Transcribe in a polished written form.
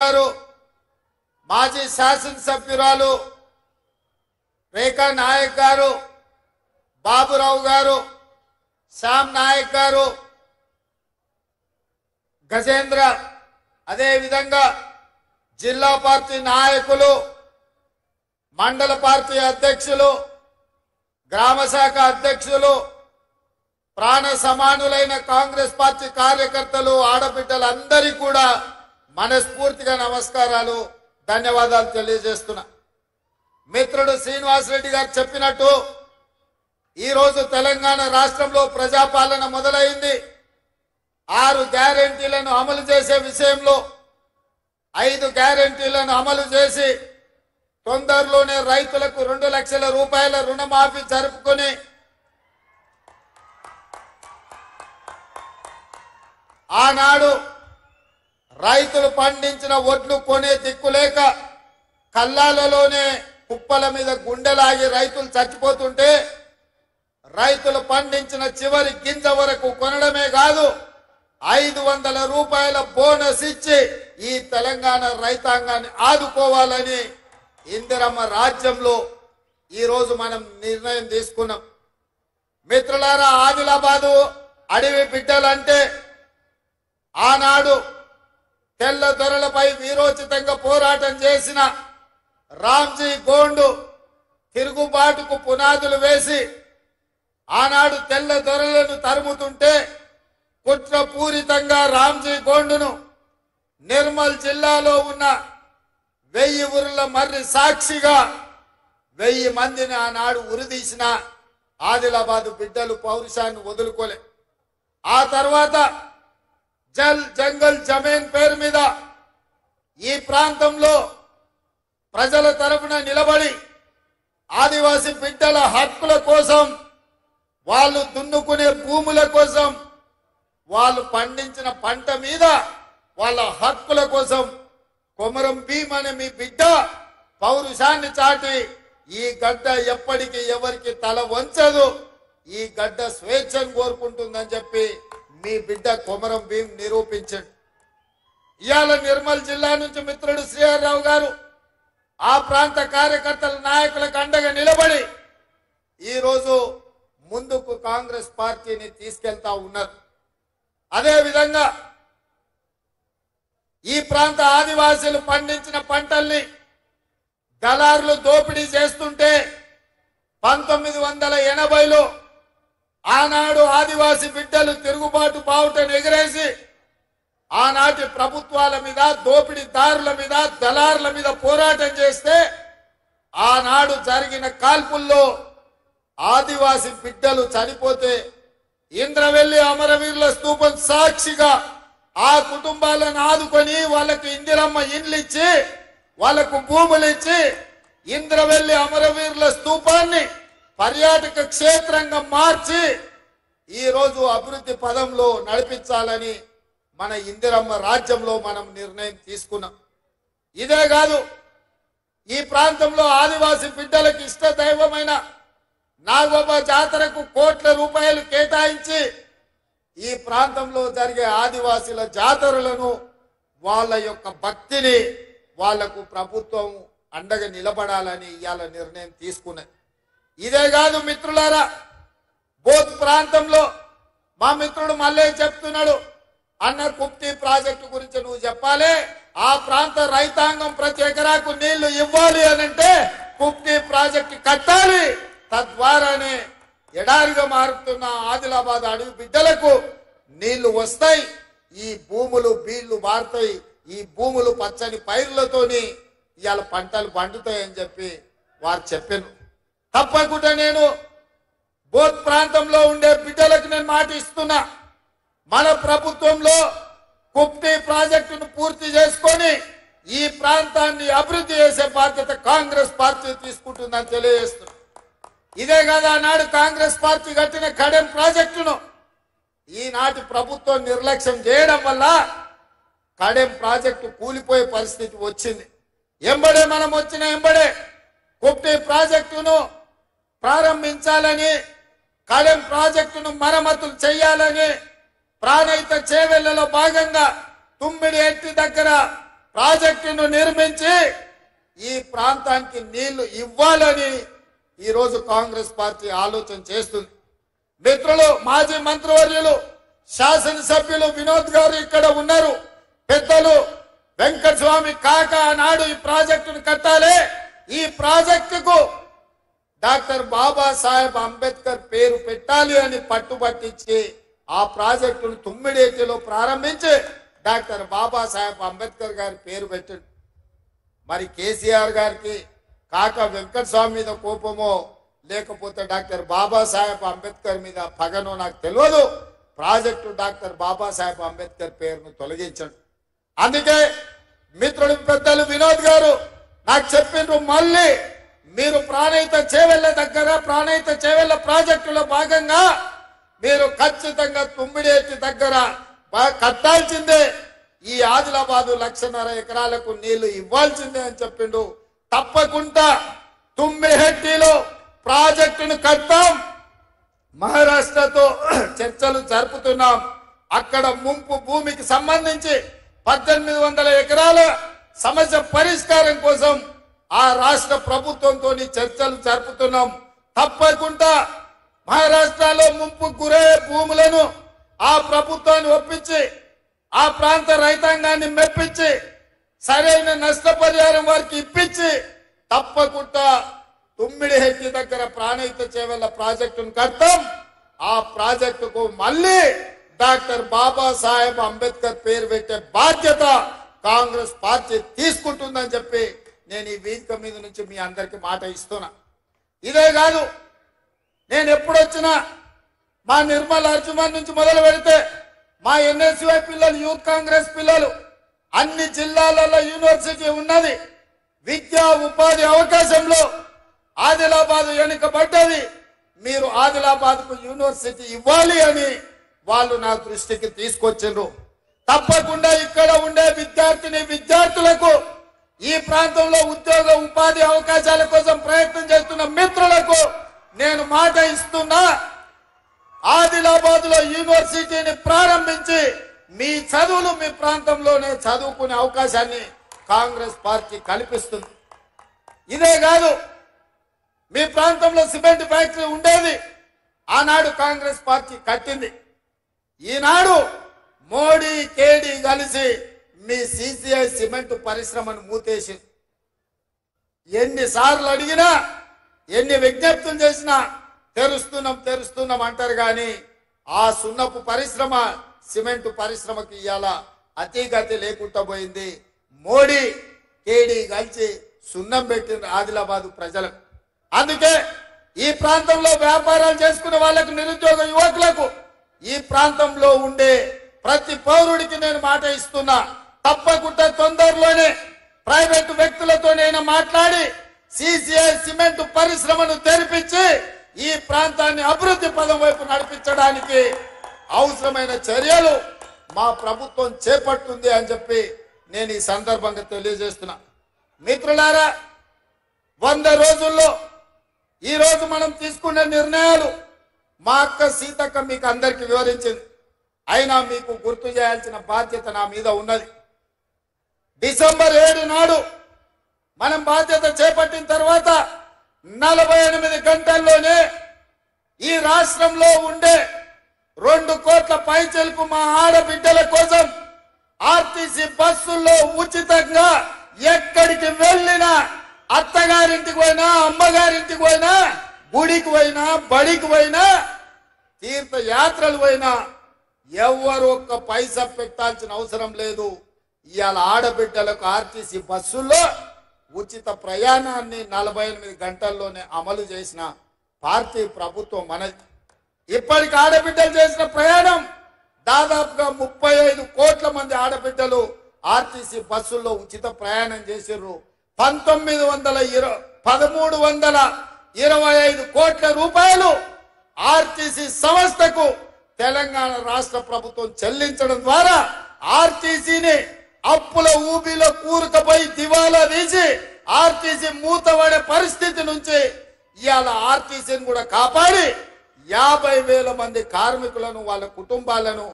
గారు మాజీ శాసనసభ్యురాలు రేఖా నాయక్ గారు, బాబురావు గారు, శ్యామ్ నాయక్ గారు, గజేంద్ర, అదే విధంగా జిల్లా పార్టీ నాయకులు, మండల పార్టీ అధ్యక్షులు, గ్రామ శాఖ అధ్యక్షులు, ప్రాణ సమానులైన కాంగ్రెస్ పార్టీ కార్యకర్తలు, ఆడబిడ్డలందరికీ కూడా మనస్ఫూర్తిగా నమస్కారాలు, ధన్యవాదాలు తెలియజేస్తున్నా. మిత్రుడు శ్రీనివాసరెడ్డి గారు చెప్పినట్టు ఈ రోజు తెలంగాణ రాష్ట్రంలో ప్రజాపాలన మొదలైంది. 6 గ్యారెంటీలను అమలు చేసే విషయంలో 5 గ్యారెంటీలను అమలు చేసి తొందరలోనే రైతులకు 2 లక్షల రూపాయల రుణమాఫీ జరుపుకొని ఆనాడు రైతులు పండించిన ఒడ్లు కొనే దిక్కులేక కల్లాలలోనే కుప్పల మీద గుండెలాగి రైతులు చచ్చిపోతుంటే రైతులు పండించిన చివరి గింజ వరకు కొనడమే కాదు 500 రూపాయల బోనస్ ఇచ్చి ఈ తెలంగాణ రైతాంగాన్ని ఆదుకోవాలని ఇందిరమ్మ రాజ్యంలో ఈ రోజు మనం నిర్ణయం తీసుకున్నాం. మిత్రులారా, ఆదిలాబాదు అడవి బిడ్డలంటే ఆనాడు తెల్ల దొరలపై వీరోచితంగా పోరాటం చేసిన రామ్జీ గోండు తిరుగుబాటుకు పునాదులు వేసి ఆనాడు తెల్ల దొరలను తరుముతుంటే కుట్రపూరితంగా రామ్జీ గోండును నిర్మల్ జిల్లాలో ఉన్న 1000 ఊరుల మర్రి సాక్షిగా 1000 మందిని ఆనాడు ఉరిదీసిన ఆదిలాబాదు బిడ్డలు పౌరుషాన్ని వదులుకోలే. ఆ తర్వాత జల్ జంగల్ జమీన్ పేరు మీద ఈ ప్రాంతంలో ప్రజల తరపున నిలబడి ఆదివాసీ బిడ్డల హక్కుల కోసం, వాళ్ళు దున్నుకునే భూముల కోసం, వాళ్ళు పండించిన పంట మీద వాళ్ళ హక్కుల కోసం కొమరం భీమ్ అనే మీ బిడ్డ పౌరుషాన్ని చాటి ఈ గడ్డ ఎప్పటికీ ఎవరికి తల వంచదు, ఈ గడ్డ స్వేచ్ఛను కోరుకుంటుందని చెప్పి మీ బిడ్డ కొమరం భీమ్ నిరూపించాడు. ఇవాళ నిర్మల్ జిల్లా నుంచి మిత్రుడు శ్రీహరిరావు గారు ఆ ప్రాంత కార్యకర్తల నాయకులకు అండగా నిలబడి ఈరోజు ముందుకు కాంగ్రెస్ పార్టీని తీసుకెళ్తా ఉన్నారు. అదే విధంగా ఈ ప్రాంత ఆదివాసీలు పండించిన పంటల్ని దళారులు దోపిడీ చేస్తుంటే 1980లో ఆనాడు ఆదివాసీ బిడ్డలు తిరుగుబాటు బావుటను ఎగిరేసి ఆనాటి ప్రభుత్వాల మీద, దోపిడీదారుల మీద, దళారుల మీద పోరాటం చేస్తే ఆనాడు జరిగిన కాల్పుల్లో ఆదివాసీ బిడ్డలు చనిపోతే ఇంద్రవెల్లి అమరవీరుల స్తూపం సాక్షిగా ఆ కుటుంబాలను ఆదుకొని వాళ్ళకి ఇందిరమ్మ ఇండ్లు ఇచ్చి, వాళ్లకు భూములు ఇచ్చి ఇంద్రవెల్లి అమరవీరుల స్తూపాన్ని పర్యాటక క్షేత్రంగా మార్చి ఈ రోజు అభివృద్ధి పదంలో నడిపించాలని మన ఇందిరమ్మ రాజ్యంలో మనం నిర్ణయం తీసుకున్నాం. ఇదే కాదు, ఈ ప్రాంతంలో ఆదివాసీ బిడ్డలకు ఇష్ట దైవమైన నాగోబా జాతరకు కోట్ల రూపాయలు కేటాయించి ఈ ప్రాంతంలో జరిగే ఆదివాసీల జాతరలను, వాళ్ళ యొక్క భక్తిని వాళ్లకు ప్రభుత్వం అండగా నిలబడాలని ఇవాళ నిర్ణయం తీసుకున్నది. ఇదే కాదు మిత్రులారా, బోత్ ప్రాంతంలో మా మిత్రుడు మళ్ళీ చెప్తున్నాడు, అన్న కుప్తి ప్రాజెక్టు గురించి నువ్వు చెప్పాలి, ఆ ప్రాంత రైతాంగం ప్రతి ఎకరాకు నీళ్లు ఇవ్వాలి అనంటే కుప్తి ప్రాజెక్టు కట్టాలి, తద్వారానే ఎడారిగా మారుతున్న ఆదిలాబాద్ అడవి బిడ్డలకు నీళ్లు వస్తాయి, ఈ భూములు బీళ్లు మారుతాయి, ఈ భూములు పచ్చని పైర్లతోని ఇవాళ పంటలు పండుతాయని చెప్పి వారు చెప్పాను. తప్పకుండా నేను బోత్ ప్రాంతంలో ఉండే బిడ్డలకు నేను మాట ఇస్తున్నా, మన ప్రభుత్వంలో కుప్తి ప్రాజెక్టును పూర్తి చేసుకొని ఈ ప్రాంతాన్ని అభివృద్ధి చేసే బాధ్యత కాంగ్రెస్ పార్టీ తీసుకుంటుందని తెలియజేస్తున్నా. ఇదే కదా నాడు కాంగ్రెస్ పార్టీ కట్టిన కడెం ప్రాజెక్టును ఈనాటి ప్రభుత్వం నిర్లక్ష్యం చేయడం వల్ల కడెం ప్రాజెక్టు కూలిపోయే పరిస్థితి వచ్చింది. ఎంబడే మనం వచ్చిన ఎంబడే కుప్టి ప్రాజెక్టును ప్రారంభించాలని, కడెం ప్రాజెక్టును మరమ్మతులు చేయాలని ప్రాణహిత చేవెళ్లలో భాగంగా తుమ్మిడి ఎట్టి దగ్గర ప్రాజెక్టును నిర్మించి ఈ ప్రాంతానికి నీళ్లు ఇవ్వాలని ఈ రోజు కాంగ్రెస్ పార్టీ ఆలోచన చేస్తుంది. మిత్రులు, మాజీ మంత్రివర్యులు శాసనసభ్యులు వినోద్ గారు ఇక్కడ ఉన్నారు. పెద్దలు వెంకటస్వామి కాక ఆనాడు ఈ ప్రాజెక్టును కట్టాలి, ఈ ప్రాజెక్టుకు డాక్టర్ బాబాసాహెబ్ అంబేద్కర్ పేరు పెట్టాలి అని పట్టుబట్టించి ఆ ప్రాజెక్టును తుమ్మిడేటిలో ప్రారంభించి డాక్టర్ బాబాసాహెబ్ అంబేద్కర్ గారి పేరు పెట్టాడు. మరి కేసీఆర్ గారికి కాక వెంకటస్వామి మీద కోపమో లేకపోతే డాక్టర్ బాబాసాహెబ్ అంబేద్కర్ మీద పగనో నాకు తెలియదు. ప్రాజెక్టు డాక్టర్ బాబాసాహెబ్ అంబేద్కర్ పేరును తొలగించాడు. అందుకే మిత్రుడు పెద్దలు వినోద్ గారు నాకు చెప్పిండ్రు, మళ్ళీ మీరు ప్రాణహిత చేవెళ్ల దగ్గర ప్రాణహిత చేవెళ్ల ప్రాజెక్టులో భాగంగా మీరు ఖచ్చితంగా తుమ్మిడేటి దగ్గర కట్టాల్సిందే, ఈ ఆదిలాబాదు 1.5 ఎకరాలకు నీళ్లు ఇవ్వాల్సిందే అని చెప్పిండు. తప్పకుండా తుమ్మిహెట్టిలో ప్రాజెక్టును కట్టాం. మహారాష్ట్రతో చర్చలు జరుపుతున్నాం. అక్కడ ముంపు భూమికి సంబంధించి 1800 ఎకరాల సమస్య పరిష్కారం కోసం ఆ రాష్ట్ర ప్రభుత్వంతో చర్చలు జరుపుతున్నాం. తప్పకుండా మహారాష్ట్రలో ముంపు గురయ్యే భూములను ఆ ప్రభుత్వాన్ని ఒప్పించి ఆ ప్రాంత రైతాంగాన్ని మెప్పించి సరైన నష్టపరిహారం వారికి ఇప్పించి తప్పకుండా తుమ్మిడిహెట్టి దగ్గర ప్రాణహిత చేవెళ్ల ప్రాజెక్టును కడతాం. ఆ ప్రాజెక్టుకు మళ్ళీ డాక్టర్ బాబాసాహెబ్ అంబేద్కర్ పేరు పెట్టే బాధ్యత కాంగ్రెస్ పార్టీ తీసుకుంటుందని చెప్పి నేను ఈ వేదిక మీద నుంచి మీ అందరికి మాట ఇస్తున్నా. ఇదే కాదు, నేను ఎప్పుడొచ్చినా మా నిర్మల్ అర్జుమన్ నుంచి మొదలు పెడితే మా ఎన్ఎస్యుఐ పిల్లలు, యూత్ కాంగ్రెస్ పిల్లలు, అన్ని జిల్లాలలో యూనివర్సిటీ ఉన్నది. విద్యా ఉపాధి అవకాశంలో ఆదిలాబాద్ వెనుకబడ్డది. మీరు ఆదిలాబాద్ కు యూనివర్సిటీ ఇవ్వాలి అని వాళ్ళు నా దృష్టికి తీసుకొచ్చిండ్రు. తప్పకుండా ఇక్కడ ఉండే విద్యార్థులకు ఈ ప్రాంతంలో ఉద్యోగ ఉపాధి అవకాశాల కోసం ప్రయత్నం చేస్తున్న మిత్రులకు నేను మాట ఇస్తున్నా, ఆదిలాబాద్ లో యూనివర్సిటీని ప్రారంభించి మీ చదువులు మీ ప్రాంతంలోనే చదువుకునే అవకాశాన్ని కాంగ్రెస్ పార్టీ కల్పిస్తుంది. ఇదే కాదు, మీ ప్రాంతంలో సిమెంట్ ఫ్యాక్టరీ ఉండేది, ఆనాడు కాంగ్రెస్ పార్టీ కట్టింది. ఈనాడు మోడీ కేడీ కలిసి మీ సిసిఐ సిమెంట్ పరిశ్రమను మూతేసి ఎన్నిసార్లు అడిగినా ఎన్ని విజ్ఞప్తులు చేసినా తెరుస్తున్నాం అంటారు. కానీ ఆ సున్నపు పరిశ్రమ సిమెంట్ పరిశ్రమకి ఇవాళ అతిగతి లేకుండా పోయింది. మోడీ కేడీ కలిసి సున్నం పెట్టిన ఆదిలాబాద్ ప్రజలకు. అందుకే ఈ ప్రాంతంలో వ్యాపారాలు చేసుకునే వాళ్ళకు, నిరుద్యోగ యువకులకు, ఈ ప్రాంతంలో ఉండే ప్రతి పౌరుడికి నేను మాట ఇస్తున్నా, తప్పకుండా తొందరలోనే ప్రైవేటు వ్యక్తులతో నేను మాట్లాడి సిసిఐ సిమెంట్ పరిశ్రమను తెరిపించి ఈ ప్రాంతాన్ని అభివృద్ధి పదం వైపు నడిపించడానికి అవసరమైన చర్యలు మా ప్రభుత్వం చేపడుతుంది అని చెప్పి నేను ఈ సందర్భంగా తెలియజేస్తున్నా. మిత్రులారా, 100 రోజుల్లో ఈ రోజు మనం తీసుకున్న నిర్ణయాలు మా అక్క సీతక్క మీకు అందరికి వివరించింది. అయినా మీకు గుర్తు చేయాల్సిన బాధ్యత నా మీద ఉన్నది. డిసెంబర్ 7 నాడు మనం బాధ్యత చేపట్టిన తర్వాత 48 గంటల్లోనే ఈ రాష్ట్రంలో ఉండే 2 కోట్ల పైచలకు మా ఆడబిడ్డల కోసం ఆర్టీసీ బస్సుల్లో ఉచితంగా ఎక్కడికి వెళ్ళినా, అత్తగారింటికి పోయినా, అమ్మగారింటికి పోయినా, గుడికి పోయినా, బడికి పోయినా, తీర్థయాత్రలు పోయినా ఎవరు ఒక్క పైసా పెట్టాల్సిన అవసరం లేదు. ఇవాళ ఆడబిడ్డలకు ఆర్టీసీ బస్సుల్లో ఉచిత ప్రయాణాన్ని 48 గంటల్లోనే అమలు చేసిన పార్టీ ప్రభుత్వం మనది. ఇప్పటికి ఆడబిడ్డలు చేసిన ప్రయాణం దాదాపుగా 35 కోట్ల మంది ఆడబిడ్డలు ఆర్టీసీ బస్సుల్లో ఉచిత ప్రయాణం చేసిర్రు. 1325 కోట్ల రూపాయలు ఆర్టీసీ సంస్థకు తెలంగాణ రాష్ట్ర ప్రభుత్వం చెల్లించడం ద్వారా ఆర్టీసీని అప్పుల ఊబిలో కూరుకుపోయి దివాలా తీసి ఆర్టీసీ మూతపడే పరిస్థితి నుంచి ఇవాళ ఆర్టీసీని కూడా కాపాడి 50,000 మంది కార్మికులను, వాళ్ళ కుటుంబాలను